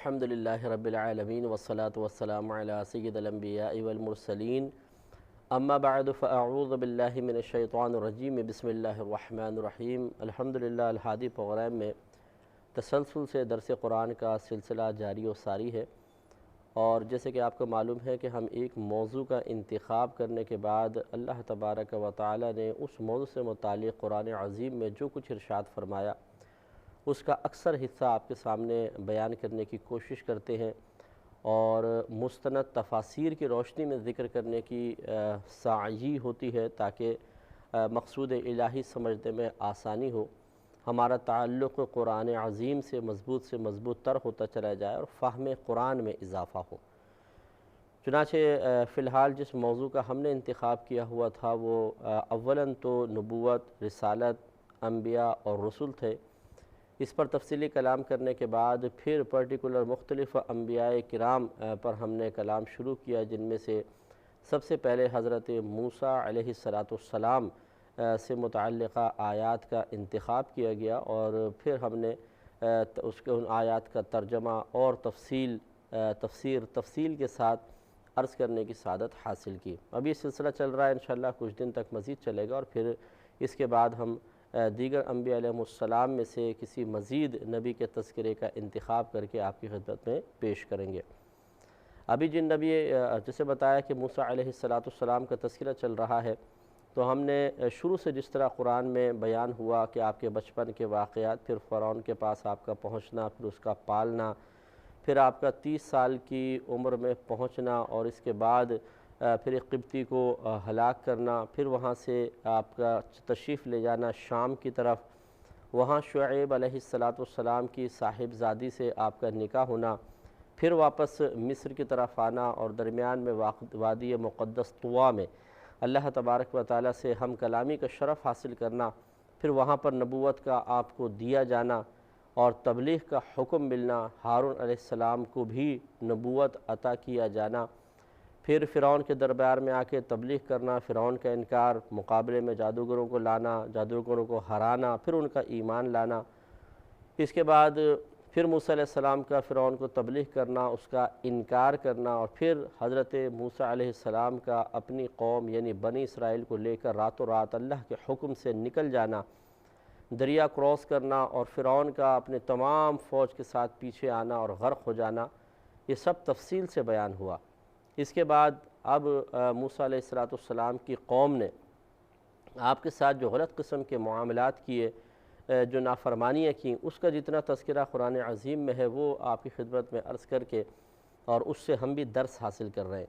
الحمدللہ رب العالمین والصلاة والسلام علی سید الانبیاء والمرسلین اما بعد فاعوذ باللہ من الشیطان الرجیم بسم اللہ الرحمن الرحیم۔ الحمدللہ الہادی پروگرام میں تسلسل سے درس قرآن کا سلسلہ جاری و ساری ہے، اور جیسے کہ آپ کو معلوم ہے کہ ہم ایک موضوع کا انتخاب کرنے کے بعد اللہ تبارک و تعالی نے اس موضوع سے متعلق قرآن عظیم میں جو کچھ ارشاد فرمایا اس کا اکثر حصہ آپ کے سامنے بیان کرنے کی کوشش کرتے ہیں، اور مستند تفاسیر کی روشنی میں ذکر کرنے کی سعی ہوتی ہے تاکہ مقصود الہی سمجھنے میں آسانی ہو، ہمارا تعلق قرآن عظیم سے مضبوط تر ہوتا چلا جائے اور فہم قرآن میں اضافہ ہو۔ چنانچہ فی الحال جس موضوع کا ہم نے انتخاب کیا ہوا تھا وہ اولاً تو نبوت، رسالت، انبیاء اور رسل تھے۔ اس پر تفصیلی کلام کرنے کے بعد پھر پرٹیکولر مختلف انبیاء کرام پر ہم نے کلام شروع کیا، جن میں سے سب سے پہلے حضرت موسیٰ علیہ السلام سے متعلقہ آیات کا انتخاب کیا گیا، اور پھر ہم نے اس کے ان آیات کا ترجمہ اور تفصیل کے ساتھ عرض کرنے کی سعادت حاصل کی۔ ابھی یہ سلسلہ چل رہا ہے، انشاءاللہ کچھ دن تک مزید چلے گا، اور پھر اس کے بعد ہم دیگر انبیاء علیہ السلام میں سے کسی مزید نبی کے تذکرے کا انتخاب کر کے آپ کی خدمت میں پیش کریں گے۔ ابھی جن نبی جسے بتایا کہ موسیٰ علیہ السلام کا تذکرہ چل رہا ہے، تو ہم نے شروع سے جس طرح قرآن میں بیان ہوا کہ آپ کے بچپن کے واقعات، پھر فرعون کے پاس آپ کا پہنچنا، پھر اس کا پالنا، پھر آپ کا 30 سال کی عمر میں پہنچنا، اور اس کے بعد پھر ایک قبطی کو ہلاک کرنا، پھر وہاں سے آپ کا تشریف لے جانا شام کی طرف، وہاں شعیب علیہ السلام کی صاحبزادی سے آپ کا نکاح ہونا، پھر واپس مصر کی طرف آنا، اور درمیان میں وادی مقدس طویٰ میں اللہ تبارک و تعالیٰ سے ہم کلامی کا شرف حاصل کرنا، پھر وہاں پر نبوت کا آپ کو دیا جانا اور تبلیغ کا حکم ملنا، ہارون علیہ السلام کو بھی نبوت عطا کیا جانا، پھر فرعون کے دربار میں آ کے تبلیغ کرنا، فرعون کا انکار، مقابلے میں جادوگروں کو لانا، جادوگروں کو ہرانا، پھر ان کا ایمان لانا، اس کے بعد پھر موسیٰ علیہ السلام کا فرعون کو تبلیغ کرنا، اس کا انکار کرنا، اور پھر حضرت موسیٰ علیہ السلام کا اپنی قوم یعنی بنی اسرائیل کو لے کر راتوں رات اللہ کے حکم سے نکل جانا، دریا کراس کرنا، اور فرعون کا اپنے تمام فوج کے ساتھ پیچھے آنا اور غرق ہو جانا، یہ سب تفصیل سے بیان ہوا۔ اس کے بعد اب موسیٰ علیہ السلام کی قوم نے آپ کے ساتھ جو غلط قسم کے معاملات کیے، جو نافرمانیاں کیں، اس کا جتنا تذکرہ قرآن عظیم میں ہے وہ آپ کی خدمت میں عرض کر کے، اور اس سے ہم بھی درس حاصل کر رہے ہیں۔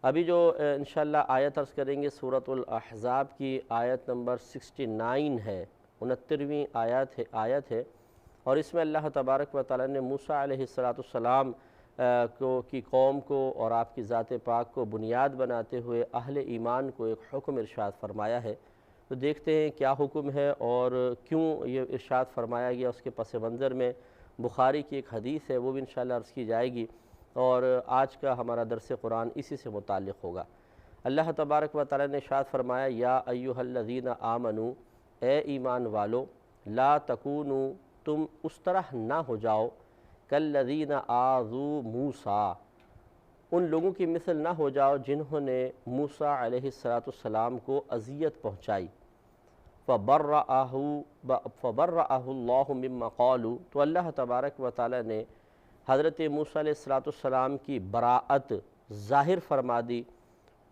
ابھی جو انشاءاللہ آیت عرض کریں گے سورۃ الاحزاب کی آیت نمبر 69 ہے، 69ویں آیت ہے، اور اس میں اللہ تبارک و تعالیٰ نے موسیٰ علیہ السلام کی قوم کو اور آپ کی ذات پاک کو بنیاد بناتے ہوئے اہل ایمان کو ایک حکم ارشاد فرمایا ہے۔ تو دیکھتے ہیں کیا حکم ہے اور کیوں یہ ارشاد فرمایا گیا، اس کے پس منظر میں بخاری کی ایک حدیث ہے، وہ بھی انشاءاللہ عرض کی جائے گی، اور آج کا ہمارا درس قرآن اسی سے متعلق ہوگا۔ اللہ تبارک و تعالیٰ نے ارشاد فرمایا، یا ایھا الذین آمنوا، اے ایمان والو، لا تکونوا، تم اس طرح نہ ہو جاؤ، کالذین آذوا موسیٰ، ان لوگوں کی مثل نہ ہو جاؤ جنہوں نے موسیٰ علیہ السلام کو اذیت پہنچائی، فبرأہ اللہ مما قالوا، تو اللہ تبارک و تعالیٰ نے حضرت موسیٰ علیہ السلام کی براءت ظاہر فرما دی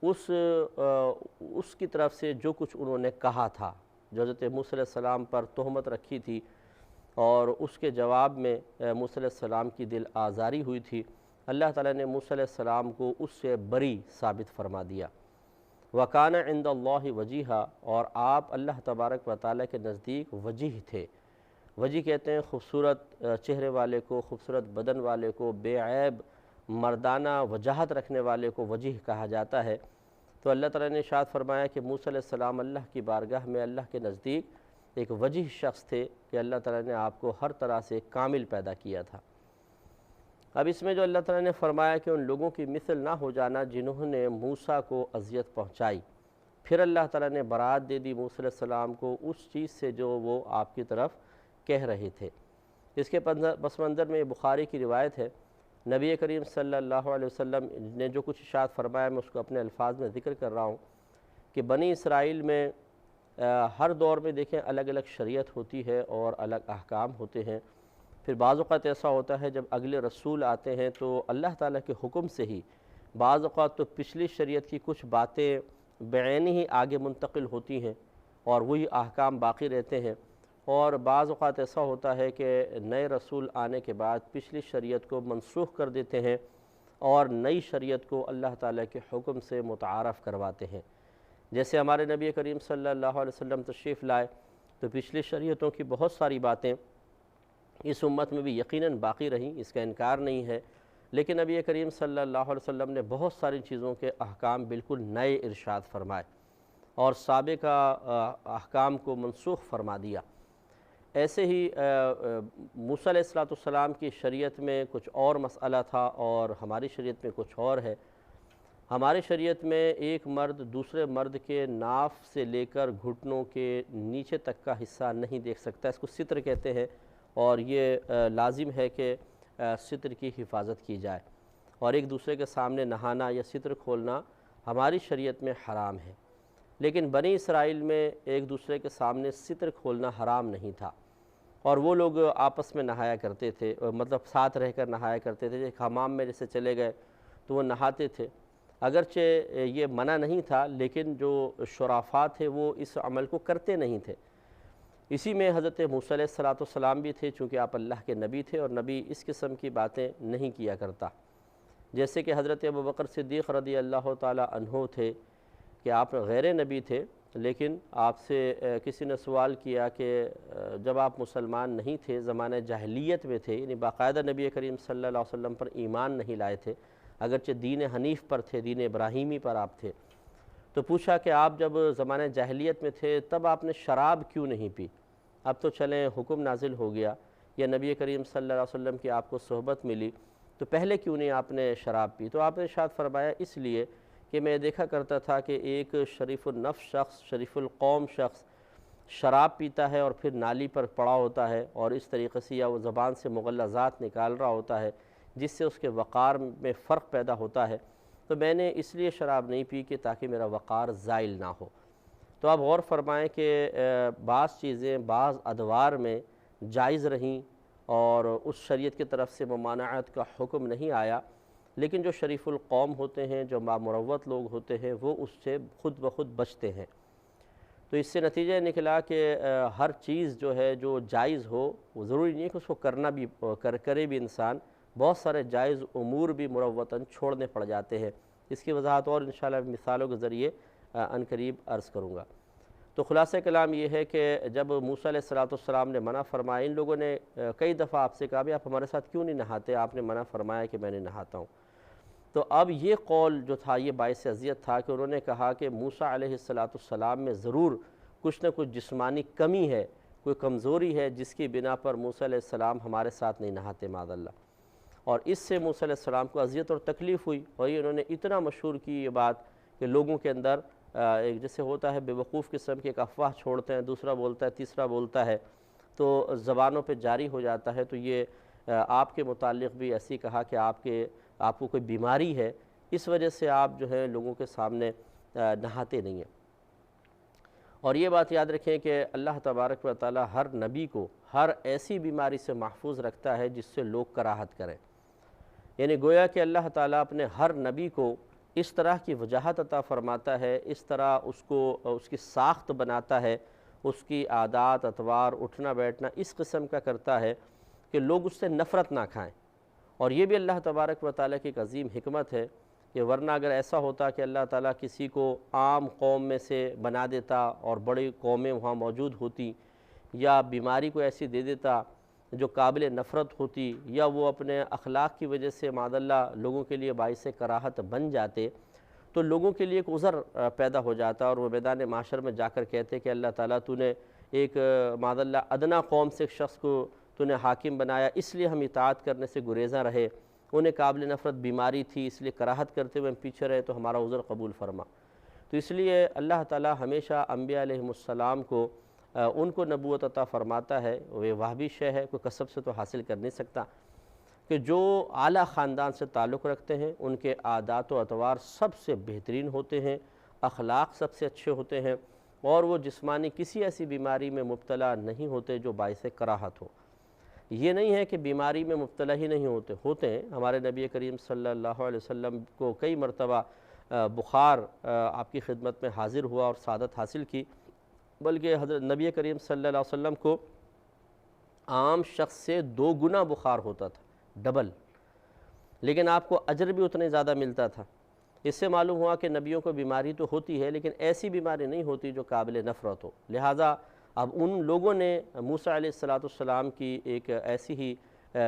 اس کی طرف سے جو کچھ انہوں نے کہا تھا، جو حضرت موسیٰ علیہ السلام پر تہمت رکھی تھی، اور اس کے جواب میں موسیٰ علیہ السلام کی دل آزاری ہوئی تھی، اللہ تعالیٰ نے موسیٰ علیہ السلام کو اس سے بری ثابت فرما دیا۔ وَكَانَ عِنْدَ اللَّهِ وَجِيهًا، اور آپ اللہ تبارک و تعالیٰ کے نزدیک وجیح تھے۔ وجیح کہتے ہیں خوبصورت چہرے والے کو، خوبصورت بدن والے کو، بے عیب مردانہ وجاہت رکھنے والے کو وجیح کہا جاتا ہے۔ تو اللہ تعالیٰ نے ارشاد فرمایا کہ موسیٰ علیہ السلام اللہ کی بارگاہ میں اللہ کے نزدیک ایک وجیح شخص تھے، کہ اللہ تعالیٰ نے آپ کو ہر طرح سے کامل پیدا کیا تھا۔ اب اس میں جو اللہ تعالیٰ نے فرمایا کہ ان لوگوں کی مثل نہ ہو جانا جنہوں نے موسیٰ کو اذیت پہنچائی، پھر اللہ تعالیٰ نے برات دے دی موسیٰ علیہ السلام کو اس چیز سے جو وہ آپ کی طرف کہہ رہے تھے۔ اس کے پس منظر میں یہ بخاری کی روایت ہے، نبی کریم صلی اللہ علیہ وسلم نے جو کچھ ارشاد فرمایا میں اس کو اپنے الفاظ میں ذکر کر رہا ہوں کہ بنی اسرائیل میں ہر دور میں دیکھیں الگ الگ شریعت ہوتی ہے اور الگ احکام ہوتے ہیں۔ پھر بعض اوقات ایسا ہوتا ہے جب اگلے رسول آتے ہیں تو اللہ تعالیٰ کے حکم سے ہی بعض اوقات تو پچھلی شریعت کی کچھ باتیں بعینی ہی آگے منتقل ہوتی ہیں اور وہی احکام باقی رہتے ہیں، اور بعض اوقات ایسا ہوتا ہے کہ نئے رسول آنے کے بعد پچھلی شریعت کو منسوخ کر دیتے ہیں اور نئی شریعت کو اللہ تعالیٰ کے حکم سے متعارف کرواتے ہیں۔ جیسے ہمارے نبی کریم صلی اللہ علیہ وسلم تشریف لائے تو پچھلی شریعتوں کی بہت ساری باتیں اس امت میں بھی یقیناً باقی رہیں، اس کا انکار نہیں ہے، لیکن نبی کریم صلی اللہ علیہ وسلم نے بہت ساری چیزوں کے احکام بالکل نئے ارشاد فرمائے اور سابقہ احکام کو منسوخ فرما دیا۔ ایسے ہی موسیٰ علیہ السلام کی شریعت میں کچھ اور مسئلہ تھا اور ہماری شریعت میں کچھ اور ہے۔ ہماری شریعت میں ایک مرد دوسرے مرد کے ناف سے لے کر گھٹنوں کے نیچے تک کا حصہ نہیں دیکھ سکتا، اس کو ستر کہتے ہیں، اور یہ لازم ہے کہ ستر کی حفاظت کی جائے، اور ایک دوسرے کے سامنے نہانا یا ستر کھولنا ہماری شریعت میں حرام ہے۔ لیکن بنی اسرائیل میں ایک دوسرے کے سامنے ستر کھولنا حرام نہیں تھا، اور وہ لوگ آپس میں نہایا کرتے تھے، مطلب ساتھ رہ کر نہایا کرتے تھے، ایک حمام میں جیسے چلے گئے تو وہ نہاتے تھے۔ اگرچہ یہ منع نہیں تھا لیکن جو شرافا تھے وہ اس عمل کو کرتے نہیں تھے۔ اسی میں حضرت موسیٰ علیہ السلام بھی تھے، چونکہ آپ اللہ کے نبی تھے اور نبی اس قسم کی باتیں نہیں کیا کرتا۔ جیسے کہ حضرت ابوبکر صدیق رضی اللہ تعالی عنہ تھے کہ آپ غیر نبی تھے، لیکن آپ سے کسی نے سوال کیا کہ جب آپ مسلمان نہیں تھے، زمانہ جاہلیت میں تھے، یعنی باقاعدہ نبی کریم صلی اللہ علیہ وسلم پر ایمان نہیں لائے تھے، اگرچہ دین حنیف پر تھے، دین ابراہیمی پر آپ تھے، تو پوچھا کہ آپ جب زمانہ جاہلیت میں تھے تب آپ نے شراب کیوں نہیں پی؟ اب تو چلیں حکم نازل ہو گیا یا نبی کریم صلی اللہ علیہ وسلم کی آپ کو صحبت ملی، تو پہلے کیوں نہیں آپ نے شراب پی؟ تو آپ نے ارشاد فرمایا اس لیے کہ میں دیکھا کرتا تھا کہ ایک شریف النفس شخص، شریف القوم شخص شراب پیتا ہے اور پھر نالی پر پڑا ہوتا ہے، اور اس طریقے سے یا وہ زبان سے مغلظات نکال رہا ہوتا ہے جس سے اس کے وقار میں فرق پیدا ہوتا ہے، تو میں نے اس لیے شراب نہیں پی کہ تاکہ میرا وقار زائل نہ ہو۔ تو آپ غور فرمائیں کہ بعض چیزیں بعض ادوار میں جائز رہیں اور اس شریعت کی طرف سے ممانعت کا حکم نہیں آیا، لیکن جو شریف القوم ہوتے ہیں، جو بامروت لوگ ہوتے ہیں، وہ اس سے خود بخود بچتے ہیں۔ تو اس سے نتیجہ نکلا کہ ہر چیز جو ہے جو جائز ہو، وہ ضروری نہیں ہے کہ اس کو کرنا بھی کرے بھی انسان، بہت سارے جائز امور بھی مروتاً چھوڑنے پڑ جاتے ہیں۔ اس کی وضاحت اور انشاءاللہ مثالوں کے ذریعے عنقریب عرض کروں گا۔ تو خلاصہ کلام یہ ہے کہ جب موسیٰ علیہ السلام نے منع فرمایا، ان لوگوں نے کئی دفعہ آپ سے کہا بھی آپ ہمارے ساتھ کیوں نہیں نہاتے؟ آپ نے منع فرمایا کہ میں نے نہاتا ہوں۔ تو اب یہ قول جو تھا یہ باعث اذیت تھا کہ انہوں نے کہا کہ موسیٰ علیہ السلام میں ضرور کچھ نہ کچھ جسمانی کمی ہے، کوئی کمزوری ہے جس کی بنا پر موسیٰ علیہ السلام ہمارے ساتھ نہیں نہاتے معاذ اللہ، اور اس سے موسیٰ علیہ السلام کو اذیت اور تکلیف ہوئی، اور یہ انہوں نے اتنا مشہور کی یہ بات کہ لوگوں کے اندر ایک جیسے ہوتا ہے بے وقوف قسم کی ایک افواہ چھوڑتے ہیں، دوسرا بولتا ہے، تیسرا بولتا ہے، تو زبانوں پہ جاری ہو جاتا ہے۔ تو یہ آپ کے متعلق بھی ایسی کہا کہ آپ کو کوئی بیماری ہے، اس وجہ سے آپ جو ہے لوگوں کے سامنے نہاتے نہیں ہیں۔ اور یہ بات یاد رکھیں کہ اللہ تبارک و تعالی ہر نبی کو ہر ایسی بیماری سے محفوظ رکھتا ہے جس سے لوگ کراہت کریں، یعنی گویا کہ اللہ تعالیٰ اپنے ہر نبی کو اس طرح کی وجاہت عطا فرماتا ہے، اس طرح اس کی ساخت بناتا ہے، اس کی عادات اطوار اٹھنا بیٹھنا اس قسم کا کرتا ہے کہ لوگ اس سے نفرت نہ کھائیں۔ اور یہ بھی اللہ تبارک و تعالیٰ کی ایک عظیم حکمت ہے کہ ورنہ اگر ایسا ہوتا کہ اللہ تعالیٰ کسی کو عام قوم میں سے بنا دیتا اور بڑی قومیں وہاں موجود ہوتی، یا بیماری کو ایسی دے دیتا جو قابل نفرت ہوتی، یا وہ اپنے اخلاق کی وجہ سے معاذ اللہ لوگوں کے لیے باعث کراہت بن جاتے، تو لوگوں کے لیے ایک عذر پیدا ہو جاتا اور وہ میدان معاشر میں جا کر کہتے کہ اللہ تعالیٰ تو نے ایک معاذ اللہ ادنا قوم سے ایک شخص کو تو نے حاکم بنایا، اس لیے ہم اطاعت کرنے سے گریزاں رہے، انہیں قابل نفرت بیماری تھی اس لیے کراہت کرتے ہوئے ہم پیچھے رہے، تو ہمارا عذر قبول فرما۔ تو اس لیے اللہ تعالیٰ ہمیشہ انبیاء علیہم السلام کو ان کو نبوت عطا فرماتا ہے، وہ وہابی شے ہے، کوئی کسب سے تو حاصل کر نہیں سکتا، کہ جو اعلیٰ خاندان سے تعلق رکھتے ہیں ان کے عادات و اطوار سب سے بہترین ہوتے ہیں، اخلاق سب سے اچھے ہوتے ہیں، اور وہ جسمانی کسی ایسی بیماری میں مبتلا نہیں ہوتے جو باعث کراہت ہو۔ یہ نہیں ہے کہ بیماری میں مبتلا ہی نہیں ہوتے ہیں، ہمارے نبی کریم صلی اللہ علیہ وسلم کو کئی مرتبہ بخار آپ کی خدمت میں حاضر ہوا اور سعادت حاصل کی، بلکہ حضرت نبی کریم صلی اللہ علیہ وسلم کو عام شخص سے 2 گنا بخار ہوتا تھا، ڈبل، لیکن آپ کو اجر بھی اتنے زیادہ ملتا تھا۔ اس سے معلوم ہوا کہ نبیوں کو بیماری تو ہوتی ہے لیکن ایسی بیماری نہیں ہوتی جو قابل نفرت ہو، لہٰذا اب ان لوگوں نے موسیٰ علیہ السلام کی ایک ایسی ہی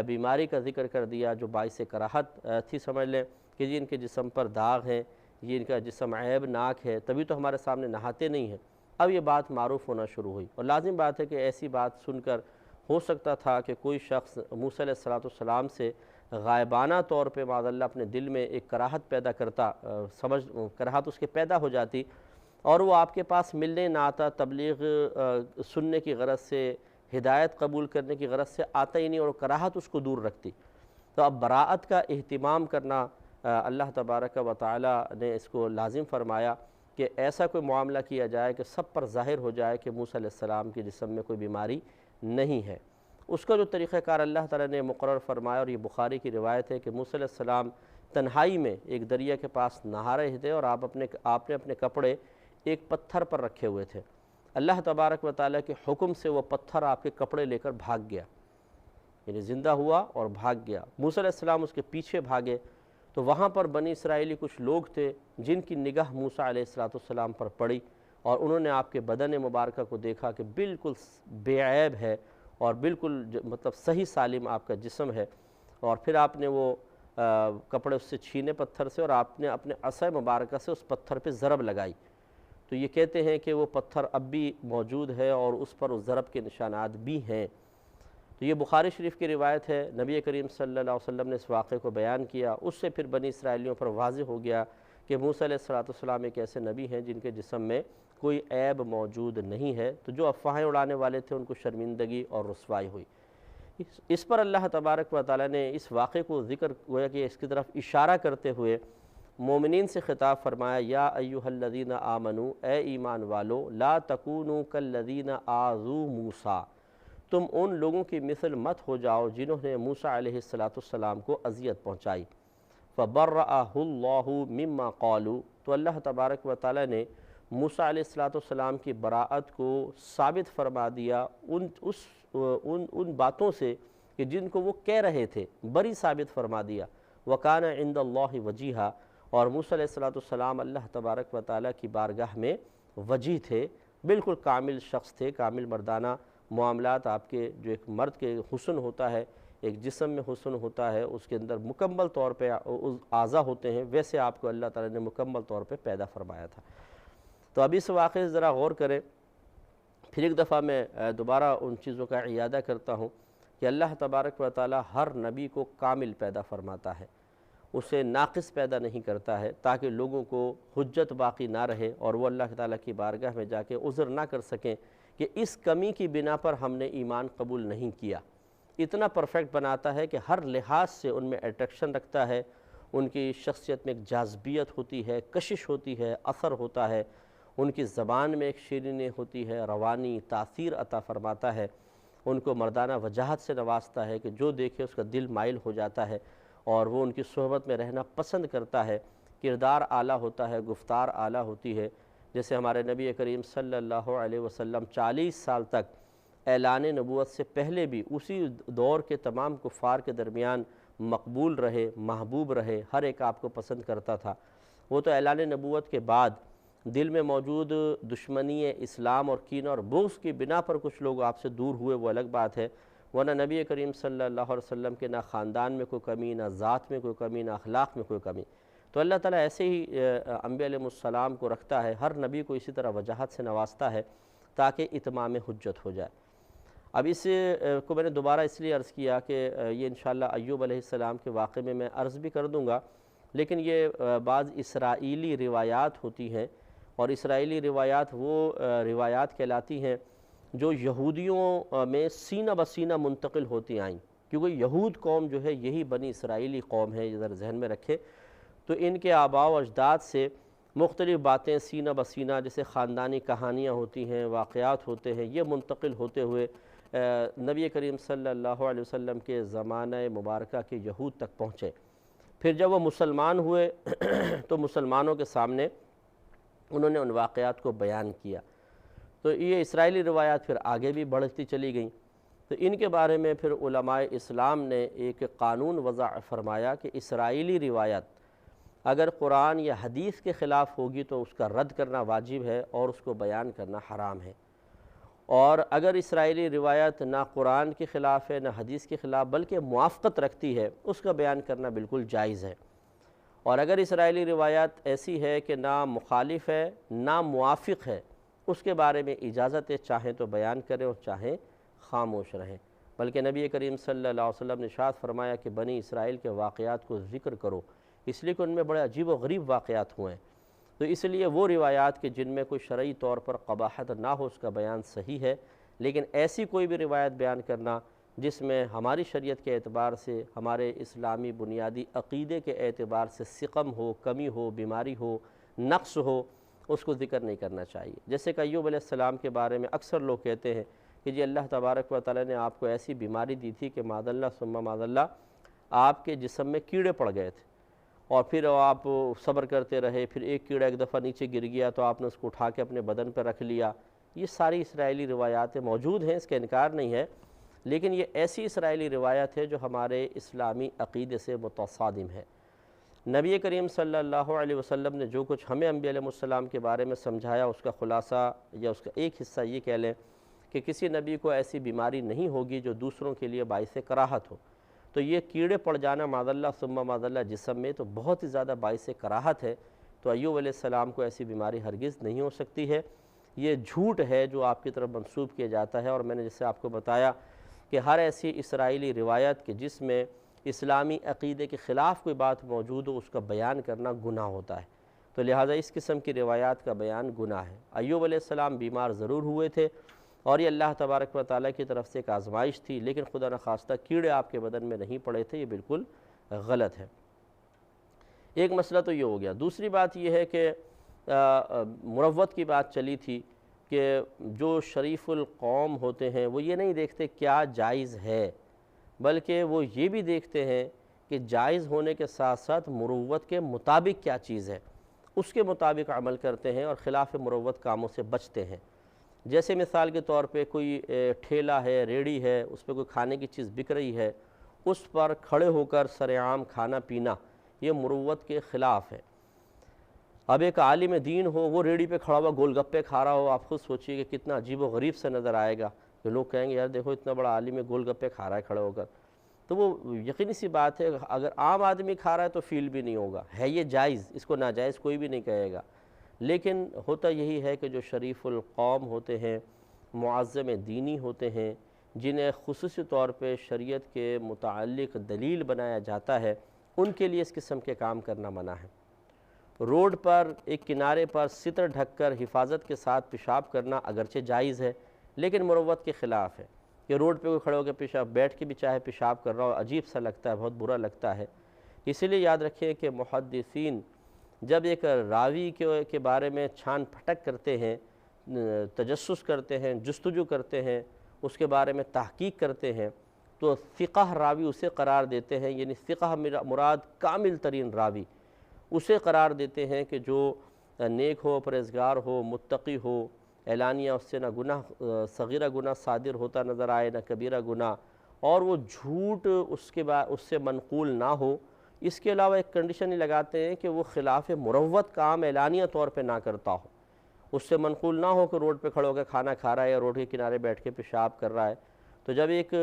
بیماری کا ذکر کر دیا جو باعث کراہت تھی، سمجھ لیں کہ جن کے جسم پر داغ ہیں، یہ ان کا جسم عیب ناک ہے، تبھی تو ہمارے سامنے نہاتے نہیں ہیں۔ اب یہ بات معروف ہونا شروع ہوئی، اور لازم بات ہے کہ ایسی بات سن کر ہو سکتا تھا کہ کوئی شخص موسیٰ علیہ السلام سے غائبانہ طور پہ معاذ اللہ اپنے دل میں ایک کراہت پیدا کرتا، کراہت اس کے پیدا ہو جاتی، اور وہ آپ کے پاس ملنے نہ آتا، تبلیغ سننے کی غرض سے، ہدایت قبول کرنے کی غرض سے آتا ہی نہیں، اور کراہت اس کو دور رکھتی۔ تو اب براءت کا اہتمام کرنا اللہ تبارک و تعالی نے اس کو لازم فرمایا کہ ایسا کوئی معاملہ کیا جائے کہ سب پر ظاہر ہو جائے کہ موسیٰ علیہ السلام کے جسم میں کوئی بیماری نہیں ہے۔ اس کا جو طریقہ کار اللہ تعالیٰ نے مقرر فرمایا، اور یہ بخاری کی روایت ہے کہ موسیٰ علیہ السلام تنہائی میں ایک دریا کے پاس نہا رہے تھے، اور آپ نے اپنے کپڑے ایک پتھر پر رکھے ہوئے تھے۔ اللہ تبارک و تعالیٰ کے حکم سے وہ پتھر آپ کے کپڑے لے کر بھاگ گیا، یعنی زندہ ہوا اور بھاگ گیا۔ موسیٰ علیہ السلام اس کے پیچھے بھاگے، تو وہاں پر بنی اسرائیلی کچھ لوگ تھے جن کی نگاہ موسیٰ علیہ السلام پر پڑی، اور انہوں نے آپ کے بدن مبارکہ کو دیکھا کہ بالکل بے عیب ہے اور بالکل مطلب صحیح سالم آپ کا جسم ہے، اور پھر آپ نے وہ کپڑے اس سے چھینے پتھر سے، اور آپ نے اپنے عصا مبارکہ سے اس پتھر پہ ضرب لگائی۔ تو یہ کہتے ہیں کہ وہ پتھر اب بھی موجود ہے اور اس پر اس ضرب کے نشانات بھی ہیں۔ تو یہ بخاری شریف کی روایت ہے، نبی کریم صلی اللہ علیہ وسلم نے اس واقعے کو بیان کیا، اس سے پھر بنی اسرائیلیوں پر واضح ہو گیا کہ موسیٰ علیہ السلام ایک ایسے نبی ہیں جن کے جسم میں کوئی عیب موجود نہیں ہے، تو جو افواہیں اڑانے والے تھے ان کو شرمندگی اور رسوائی ہوئی۔ اس پر اللہ تبارک و تعالیٰ نے اس واقعے کو ذکر ہوا کہ اس کی طرف اشارہ کرتے ہوئے مومنین سے خطاب فرمایا، یا ایھا الذین آمنو، اے ایمان والو، لا تکونوا کالذین آذوا موسیٰ، تم ان لوگوں کی مثل مت ہو جاؤ جنہوں نے موسیٰ علیہ السلام کو اذیت پہنچائی۔ فبرأہ اللہ مما قالوا، تو اللہ تبارک و تعالیٰ نے موسیٰ علیہ السلام کی براءت کو ثابت فرما دیا ان باتوں سے کہ جن کو وہ کہہ رہے تھے، بری ثابت فرما دیا۔ وَكَانَ عِنْدَ اللَّهِ وَجِيهًا، اور موسیٰ علیہ السلام اللہ تبارک و تعالیٰ کی بارگاہ میں وجیح تھے، بالکل کامل شخص تھے، کامل مردانہ معاملات آپ کے، جو ایک مرد کے حسن ہوتا ہے، ایک جسم میں حسن ہوتا ہے، اس کے اندر مکمل طور پہ اعضاء ہوتے ہیں، ویسے آپ کو اللہ تعالیٰ نے مکمل طور پہ پیدا فرمایا تھا۔ تو اب اس واقعے سے ذرا غور کریں، پھر ایک دفعہ میں دوبارہ ان چیزوں کا اعادہ کرتا ہوں کہ اللہ تبارک و تعالیٰ ہر نبی کو کامل پیدا فرماتا ہے، اسے ناقص پیدا نہیں کرتا ہے تاکہ لوگوں کو حجت باقی نہ رہے اور وہ اللہ تعالیٰ کی بارگاہ میں جا کے عذر نہ کر سکیں کہ اس کمی کی بنا پر ہم نے ایمان قبول نہیں کیا۔ اتنا پرفیکٹ بناتا ہے کہ ہر لحاظ سے ان میں اٹریکشن رکھتا ہے، ان کی شخصیت میں ایک جاذبیت ہوتی ہے، کشش ہوتی ہے، اثر ہوتا ہے، ان کی زبان میں ایک شیرینی ہوتی ہے، روانی تاثیر عطا فرماتا ہے، ان کو مردانہ وجاہت سے نوازتا ہے کہ جو دیکھے اس کا دل مائل ہو جاتا ہے اور وہ ان کی صحبت میں رہنا پسند کرتا ہے، کردار اعلیٰ ہوتا ہے، گفتار اعلیٰ ہوتی ہے۔ جیسے ہمارے نبی کریم صلی اللہ علیہ وسلم 40 سال تک اعلان نبوت سے پہلے بھی اسی دور کے تمام کفار کے درمیان مقبول رہے، محبوب رہے، ہر ایک آپ کو پسند کرتا تھا۔ وہ تو اعلان نبوت کے بعد دل میں موجود دشمنی اسلام اور کینہ اور بغض کی بنا پر کچھ لوگ آپ سے دور ہوئے، وہ الگ بات ہے، ورنہ نبی کریم صلی اللہ علیہ وسلم کے نہ خاندان میں کوئی کمی، نہ ذات میں کوئی کمی، نہ اخلاق میں کوئی کمی۔ تو اللہ تعالیٰ ایسے ہی انبیاء علیہ السلام کو رکھتا ہے، ہر نبی کو اسی طرح وجاہت سے نوازتا ہے تاکہ اتمام حجت ہو جائے۔ اب اس کو میں نے دوبارہ اس لیے عرض کیا کہ یہ انشاءاللہ ایوب علیہ السلام کے واقعے میں عرض بھی کر دوں گا، لیکن یہ بعض اسرائیلی روایات ہوتی ہیں، اور اسرائیلی روایات وہ روایات کہلاتی ہیں جو یہودیوں میں سینہ بسینہ منتقل ہوتی آئیں، کیونکہ یہود قوم جو ہے یہی بنی اسرائیلی قوم ہے، ذرا ذہن میں رکھیں، تو ان کے آباء و اجداد سے مختلف باتیں سینہ بسینہ جیسے خاندانی کہانیاں ہوتی ہیں، واقعات ہوتے ہیں، یہ منتقل ہوتے ہوئے نبی کریم صلی اللہ علیہ وسلم کے زمانہ مبارکہ کے یہود تک پہنچے۔ پھر جب وہ مسلمان ہوئے تو مسلمانوں کے سامنے انہوں نے ان واقعات کو بیان کیا، تو یہ اسرائیلی روایات پھر آگے بھی بڑھتی چلی گئیں۔ تو ان کے بارے میں پھر علماء اسلام نے ایک قانون وضع فرمایا کہ اسرائیلی روایت اگر قرآن یا حدیث کے خلاف ہوگی تو اس کا رد کرنا واجب ہے اور اس کو بیان کرنا حرام ہے، اور اگر اسرائیلی روایت نہ قرآن کے خلاف ہے نہ حدیث کے خلاف بلکہ موافقت رکھتی ہے اس کا بیان کرنا بالکل جائز ہے، اور اگر اسرائیلی روایت ایسی ہے کہ نہ مخالف ہے نہ موافق ہے اس کے بارے میں اجازت ہے، چاہیں تو بیان کریں اور چاہیں خاموش رہیں۔ بلکہ نبی کریم صلی اللہ علیہ وسلم نے ارشاد فرمایا کہ بنی اسرائیل کے واقعات کو ذکر کرو، اس لیے کہ ان میں بڑے عجیب و غریب واقعات ہوئے ہیں، تو اس لیے وہ روایات کہ جن میں کوئی شرعی طور پر قباحت نہ ہو اس کا بیان صحیح ہے، لیکن ایسی کوئی بھی روایت بیان کرنا جس میں ہماری شریعت کے اعتبار سے، ہمارے اسلامی بنیادی عقیدے کے اعتبار سے سقم ہو، کمی ہو، بیماری ہو، نقص ہو، اس کو ذکر نہیں کرنا چاہیے۔ جیسے کہ ایوب علیہ السلام کے بارے میں اکثر لوگ کہتے ہیں کہ جی اللہ تبارک و تعالیٰ نے آپ کو ایسی بیماری دی تھی کہ معاذ اللہ ثم معاذ اللہ آپ کے جسم میں کیڑے پڑ گئے تھے، اور پھر آپ صبر کرتے رہے، پھر ایک کیڑا ایک دفعہ نیچے گر گیا تو آپ نے اس کو اٹھا کے اپنے بدن پہ رکھ لیا۔ یہ ساری اسرائیلی روایات موجود ہیں، اس کا انکار نہیں ہے، لیکن یہ ایسی اسرائیلی روایت ہے جو ہمارے اسلامی عقیدے سے متصادم ہے۔ نبی کریم صلی اللہ علیہ وسلم نے جو کچھ ہمیں انبیاء علیہ السلام کے بارے میں سمجھایا اس کا خلاصہ یا اس کا ایک حصہ یہ کہہ لیں کہ کسی نبی کو ایسی بیماری نہیں ہوگی جو دوسروں کے لیے باعث کراہت ہو، تو یہ کیڑے پڑ جانا معاذ اللہ ثم معاذ اللہ جسم میں تو بہت ہی زیادہ باعث کراہت ہے، تو ایوب علیہ السلام کو ایسی بیماری ہرگز نہیں ہو سکتی ہے۔ یہ جھوٹ ہے جو آپ کی طرف منسوب کیا جاتا ہے، اور میں نے جیسے آپ کو بتایا کہ ہر ایسی اسرائیلی روایت کہ جس میں اسلامی عقیدے کے خلاف کوئی بات موجود ہو اس کا بیان کرنا گناہ ہوتا ہے، تو لہٰذا اس قسم کی روایات کا بیان گناہ ہے۔ ایوب علیہ السلام بیمار ضرور ہوئے تھے اور یہ اللہ تبارک و تعالیٰ کی طرف سے ایک آزمائش تھی، لیکن خدا نخواستہ کیڑے آپ کے بدن میں نہیں پڑے تھے، یہ بالکل غلط ہے۔ ایک مسئلہ تو یہ ہو گیا۔ دوسری بات یہ ہے کہ مروت کی بات چلی تھی کہ جو شریف القوم ہوتے ہیں وہ یہ نہیں دیکھتے کیا جائز ہے، بلکہ وہ یہ بھی دیکھتے ہیں کہ جائز ہونے کے ساتھ ساتھ مروت کے مطابق کیا چیز ہے، اس کے مطابق عمل کرتے ہیں اور خلاف مروت کاموں سے بچتے ہیں۔ جیسے مثال کے طور پہ کوئی ٹھیلا ہے، ریڑھی ہے، اس پہ کوئی کھانے کی چیز بک رہی ہے، اس پر کھڑے ہو کر سر عام کھانا پینا یہ مروت کے خلاف ہے۔ اب ایک عالم دین ہو، وہ ریڑھی پہ کھڑا ہوا گول گپے کھا رہا ہو، آپ خود سوچئے کہ کتنا عجیب و غریب سے نظر آئے گا، کہ لوگ کہیں گے یار دیکھو اتنا بڑا عالم ہے گول گپے کھا رہا ہے کھڑے ہو کر، تو وہ یقینی سی بات ہے اگر عام آدمی کھا رہا ہے تو فیل بھی نہیں ہوگا، ہے یہ جائز، اس کو ناجائز کوئی بھی نہیں کہے گا۔ لیکن ہوتا یہی ہے کہ جو شریف القوم ہوتے ہیں، معظم دینی ہوتے ہیں، جنہیں خصوصی طور پہ شریعت کے متعلق دلیل بنایا جاتا ہے، ان کے لیے اس قسم کے کام کرنا منع ہے۔ روڈ پر ایک کنارے پر ستر ڈھک کر حفاظت کے ساتھ پیشاب کرنا اگرچہ جائز ہے لیکن مروت کے خلاف ہے، کہ روڈ پہ کوئی کھڑے ہو کے پیشاب بیٹھ کے بھی چاہے پیشاب کر رہا ہو، عجیب سا لگتا ہے، بہت برا لگتا ہے۔ اسی لیے یاد رکھیں کہ محدثین جب ایک راوی کے بارے میں چھان پھٹک کرتے ہیں، تجسس کرتے ہیں، جستجو کرتے ہیں، اس کے بارے میں تحقیق کرتے ہیں، تو ثقہ راوی اسے قرار دیتے ہیں، یعنی ثقہ مراد کامل ترین راوی اسے قرار دیتے ہیں کہ جو نیک ہو، پرہیزگار ہو، متقی ہو، اعلانیہ اس سے نہ گناہ صغیرہ گناہ صادر ہوتا نظر آئے نہ کبیرہ گناہ، اور وہ جھوٹ اس سے منقول نہ ہو۔ اس کے علاوہ ایک کنڈیشن ہی لگاتے ہیں کہ وہ خلاف مروت کام اعلانیہ طور پہ نہ کرتا ہو، اس سے منقول نہ ہو کہ روڈ پہ کھڑے ہو کے کھانا کھا رہا ہے یا روڈ کے کنارے بیٹھ کے پیشاب کر رہا ہے۔ تو جب ایک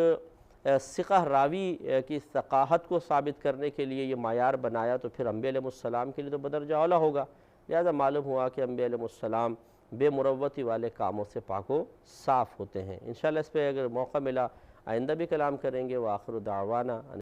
ثقہ راوی کی ثقاہت کو ثابت کرنے کے لیے یہ معیار بنایا تو پھر انبیاء علیہ السلام کے لیے تو بدرجہ اولیٰ ہوگا۔ لہذا معلوم ہوا کہ انبیاء علیہ السلام بے مروتی والے کاموں سے پاک و صاف ہوتے ہیں۔ انشاءاللہ اس پہ اگر موقع ملا آئندہ بھی کلام کریں گے۔ وآخر دعوانا